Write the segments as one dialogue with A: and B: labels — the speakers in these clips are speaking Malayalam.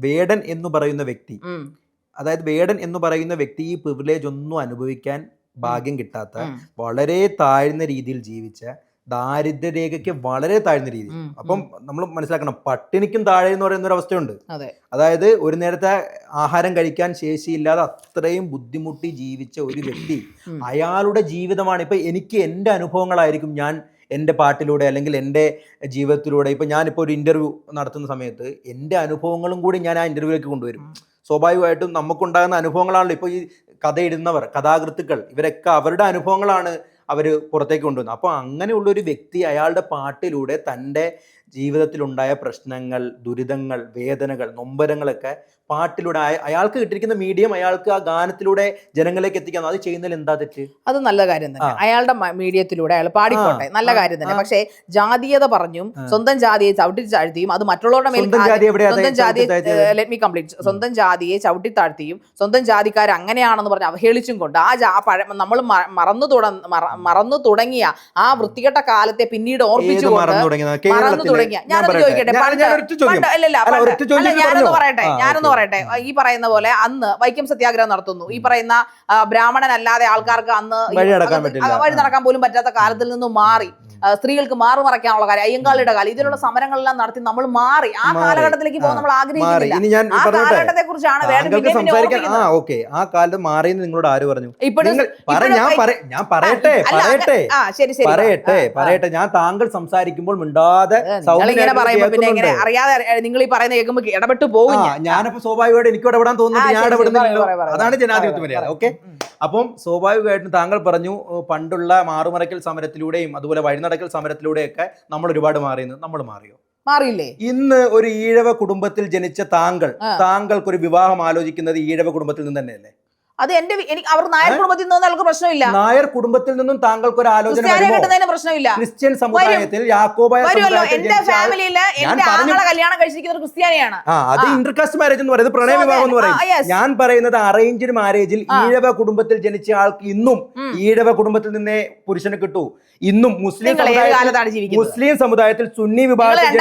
A: വേടൻ എന്ന് പറയുന്ന വ്യക്തി, അതായത് വേടൻ എന്ന് പറയുന്ന വ്യക്തി ഈ പ്രിവിലേജ് ഒന്നും അനുഭവിക്കാൻ ഭാഗ്യം കിട്ടാത്ത, വളരെ താഴ്ന്ന രീതിയിൽ ജീവിച്ച, ദാരിദ്ര്യരേഖയ്ക്ക് വളരെ താഴ്ന്ന രീതി. അപ്പം നമ്മൾ മനസ്സിലാക്കണം, പട്ടിണിക്കും താഴെ എന്ന് പറയുന്ന ഒരു അവസ്ഥയുണ്ട്. അതായത് ഒരു നേരത്തെ ആഹാരം കഴിക്കാൻ ശേഷിയില്ലാതെ അത്രയും ബുദ്ധിമുട്ടി ജീവിച്ച ഒരു വ്യക്തി, അയാളുടെ ജീവിതമാണ്. ഇപ്പൊ എനിക്ക് എൻ്റെ അനുഭവങ്ങളായിരിക്കും ഞാൻ എൻ്റെ പാട്ടിലൂടെ അല്ലെങ്കിൽ എൻ്റെ ജീവിതത്തിലൂടെ, ഇപ്പം ഞാനിപ്പോൾ ഒരു ഇൻ്റർവ്യൂ നടത്തുന്ന സമയത്ത് എൻ്റെ അനുഭവങ്ങളും കൂടി ഞാൻ ആ ഇൻ്റർവ്യൂവിലേക്ക് കൊണ്ടുവരും. സ്വാഭാവികമായിട്ടും നമുക്കുണ്ടാകുന്ന അനുഭവങ്ങളാണല്ലോ ഇപ്പോൾ ഈ കഥയിടുന്നവർ, കഥാകൃത്തുക്കൾ, ഇവരൊക്കെ അവരുടെ അനുഭവങ്ങളാണ് അവർ പുറത്തേക്ക് കൊണ്ടുവന്നത്. അപ്പോൾ അങ്ങനെയുള്ളൊരു വ്യക്തി അയാളുടെ പാട്ടിലൂടെ തൻ്റെ ജീവിതത്തിലുണ്ടായ പ്രശ്നങ്ങൾ, ദുരിതങ്ങൾ, വേദനകൾ, നൊമ്പരങ്ങളൊക്കെ പാട്ടിലൂടെ അയാൾക്ക് കിട്ടിയിരിക്കുന്ന മീഡിയം അയാൾക്ക് ആ ഗാനത്തിലൂടെ ജനങ്ങളിലേക്ക് എത്തിക്കാൻ, അത് ചെയ്യുന്നതിൽ എന്താ തെറ്റ്?
B: അത് നല്ല കാര്യം തന്നെ. അയാളുടെ മീഡിയത്തിലൂടെ അയാൾ പാടിക്കോട്ടെ, നല്ല കാര്യം തന്നെ. പക്ഷേ ജാതീയത പറഞ്ഞും സ്വന്തം ജാതിയെ ചവിട്ടിത്താഴ്ത്തിയും അത് മറ്റുള്ളവരുടെ മേൽ, സ്വന്തം ജാതിയെ ലെറ്റ് മീ കംപ്ലീറ്റ്, സ്വന്തം ജാതിയെ ചവിട്ടിത്താഴ്ത്തിയും സ്വന്തം ജാതിക്കാർ അങ്ങനെയാണെന്ന് പറഞ്ഞ് അവഹേളിച്ചും കൊണ്ട് നമ്മൾ മറന്നു തുടങ്ങിയ ആ വൃത്തികെട്ട കാലത്തെ പിന്നീട് ഓർപ്പിച്ചുകൊണ്ട് മറന്നു തുടങ്ങിയ, ഞാനൊന്ന് ചോദിക്കട്ടെ, ഞാനൊന്ന് പറയട്ടെ, ഈ പറയുന്ന പോലെ അന്ന് വൈക്കം സത്യാഗ്രഹം നടത്തുന്നു, ഈ പറയുന്ന ബ്രാഹ്മണനല്ലാതെ ആൾക്കാർക്ക് അന്ന് വഴി നടക്കാൻ പോലും പറ്റാത്ത കാലത്തിൽ നിന്നും മാറി, സ്ത്രീകൾക്ക് മാറുമറയ്ക്കാനുള്ള കാര്യം, അയ്യങ്കാളിയുടെ കാലം, ഇതിലുള്ള സമരങ്ങളെല്ലാം നടത്തി നമ്മൾ മാറി ആ കാലഘട്ടത്തിലേക്ക് പോകാൻ നമ്മൾ ആഗ്രഹിക്കുന്നില്ല. ആ കാലഘട്ടത്തെ കുറിച്ചാണ്
A: ആ കാലത്ത് മാറിയെന്ന് നിങ്ങളോട് ആര് പറഞ്ഞു? ഞാൻ പറയട്ടെ, ഞാൻ താങ്കൾ സംസാരിക്കുമ്പോൾ മിണ്ടാതെ
B: അറിയാതെ നിങ്ങൾ ഈ പറയുന്ന കേൾക്കുമ്പോൾ ഇടപെട്ട് പോകും.
A: ഞാനപ്പോ സ്വാഭാവികമായിട്ട് എനിക്ക് ഇടപെടാൻ തോന്നുന്നില്ല, ഞാൻ ഇടപെടുന്നില്ലല്ലോ. അതാണ് ജനാധിപത്യ മര്യാദ. ഓക്കെ, അപ്പം സ്വാഭാവികമായിട്ടും താങ്കൾ പറഞ്ഞു പണ്ടുള്ള മാറുമറയ്ക്കൽ സമരത്തിലൂടെയും അതുപോലെ വഴിനടക്കൽ സമരത്തിലൂടെയൊക്കെ നമ്മൾ ഒരുപാട് മാറിയെന്ന്. നമ്മൾ മാറിയോ?
B: മാറിയില്ലേ?
A: ഇന്ന് ഒരു ഈഴവ കുടുംബത്തിൽ ജനിച്ച താങ്കൾക്കൊരു വിവാഹം ആലോചിക്കുന്നത് ഈഴവ കുടുംബത്തിൽ നിന്ന് തന്നെയല്ലേ?
B: അത് അവർ നായർ കുടുംബത്തിൽ നിന്നും നമുക്ക് പ്രശ്നമില്ല.
A: നായർ കുടുംബത്തിൽ നിന്നും താങ്കൾക്ക് ഒരു ആലോചന
B: പ്രശ്നമില്ല.
A: ക്രിസ്ത്യൻ സമുദായത്തിൽ യാക്കോബായ
B: എന്റെ ഫാമിലിയില് എന്റെ ആങ്ങളെ കല്യാണം കഴിച്ചിരിക്കുന്ന ഒരു ക്രിസ്ത്യാനിയാണ്.
A: അത് ഇന്റർകാസ്റ്റ് മാരേജ് എന്ന് പറയുന്നത്, പ്രണയ വിവാഹം എന്ന് പറയും. ഞാൻ പറയുന്നത് അറേഞ്ച്ഡ് മാരേജിൽ ഈഴവ കുടുംബത്തിൽ ജനിച്ച ആൾക്ക് ഇന്നും ഈഴവ കുടുംബത്തിൽ നിന്നേ പുരുഷനെ കിട്ടൂ. ഇന്നും മുസ്ലിം സമുദായത്തിൽ സുന്നി വിഭാഗത്തിൽ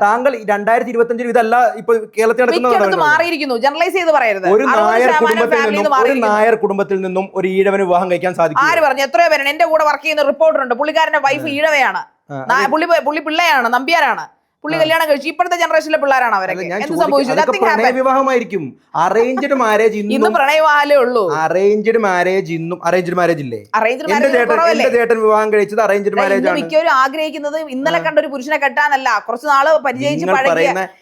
A: താങ്കൾ 2025 ഇതല്ല ഇപ്പൊ കേരളത്തിൽ
B: മാറിയിരിക്കുന്നു. ജനറലൈസ് ചെയ്ത് പറയരുത്.
A: ഒരു നായർ കുടുംബത്തിൽ നിന്നും ഒരു ഈഴവന് വിവാഹം കഴിക്കാൻ സാധിക്കും.
B: ആര് പറഞ്ഞു? എത്രയോ പേരാണ്. എന്റെ കൂടെ വർക്ക് ചെയ്യുന്ന റിപ്പോർട്ടർ ഉണ്ട്, പുള്ളിക്കാരന്റെ വൈഫ് ഈഴവയാണ്, പുള്ളി പിള്ളയാണ്, നമ്പ്യാരാണ്. പുള്ളി കല്യാണം കഴിച്ചു. ഇപ്പോഴത്തെ ജനറേഷനിലെ പിള്ളേരാണ് അവരൊക്കെ. എന്ത് സംഭവിച്ചു?
A: വിവാഹമായിരിക്കും. അറേഞ്ച്ഡ് മാരേജ്
B: ഇന്ന് പ്രണയവിവാഹമേ ഉള്ളൂ.
A: അറേഞ്ച്ഡ് മാരേജ് ഇല്ലേ? എന്റെ ചേട്ടൻ വിവാഹം കഴിച്ചത് അറേഞ്ച്ഡ് മാരേജ് ആണ്.
B: മിക്കവരും ആഗ്രഹിക്കുന്നത് ഇന്നലെ കണ്ട ഒരു പുരുഷനെ കെട്ടാനല്ല, കുറച്ച് നാള് പരിചയിച്ച്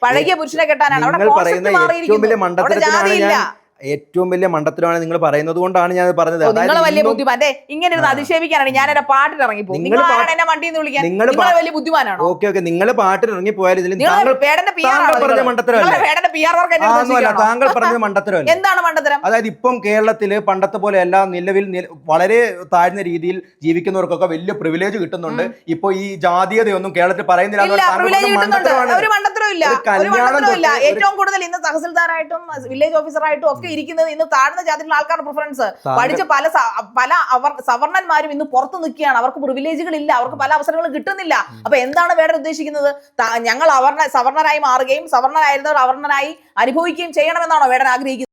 B: പഴകിയ പുരുഷനെ കെട്ടാനാണ്. അവിടെ ജാതിയില്ല.
A: ഏറ്റവും വലിയ മണ്ടത്തിലാണ് നിങ്ങൾ പറയുന്നത് കൊണ്ടാണ് ഞാൻ പറഞ്ഞത്.
B: നിങ്ങൾ വലിയ ബുദ്ധിമാൻ. ഇങ്ങനെ അധിക്ഷേപിക്കാനാണ് ഞാൻ എന്റെ പാട്ടിൽ ഇറങ്ങിപ്പോകും. നിങ്ങൾ വലിയ ബുദ്ധിമാനാണോ?
A: ഓക്കെ, നിങ്ങൾ പാട്ടിൽ ഇറങ്ങി പോയാൽ താങ്കൾ പറഞ്ഞ മണ്ടത്തരമല്ല.
B: എന്താണ് മണ്ടത്തരം?
A: അതായത് ഇപ്പം കേരളത്തില് പണ്ടത്തെ പോലെ എല്ലാ നിലവിൽ വളരെ താഴ്ന്ന രീതിയിൽ ജീവിക്കുന്നവർക്കൊക്കെ വലിയ പ്രിവിലേജ് കിട്ടുന്നുണ്ട്. ഇപ്പൊ ഈ ജാതീയതയൊന്നും കേരളത്തിൽ പറയുന്നില്ല.
B: ഒരു മണ്ടത്തരവും ഇല്ല. ഏറ്റവും കൂടുതൽ ഇന്ന് തഹസിൽദാറായിട്ടും വില്ലേജ് ഓഫീസറായിട്ടും ഒക്കെ ഇരിക്കുന്നത് ഇന്ന് താഴ്ന്ന ജാതിയിലുള്ള ആൾക്കാരുടെ പ്രിഫറൻസ്. പഠിച്ച പല സവർണന്മാരും ഇന്ന് പുറത്ത് നിൽക്കുകയാണ്. അവർക്ക് പ്രിവിലേജുകൾ ഇല്ല, അവർക്ക് പല അവസരങ്ങളും കിട്ടുന്നില്ല. അപ്പൊ എന്താണ് വേറെ ഉദ്ദേശിക്കുന്നത്? ഞങ്ങൾ സവർണരായി മാറുകയും സവർണരായിരുന്നവർ അവർണരായി അനുഭവിക്കുകയും ചെയ്യണമെന്നാണോ വേടൻ ആഗ്രഹിക്കുന്നത്?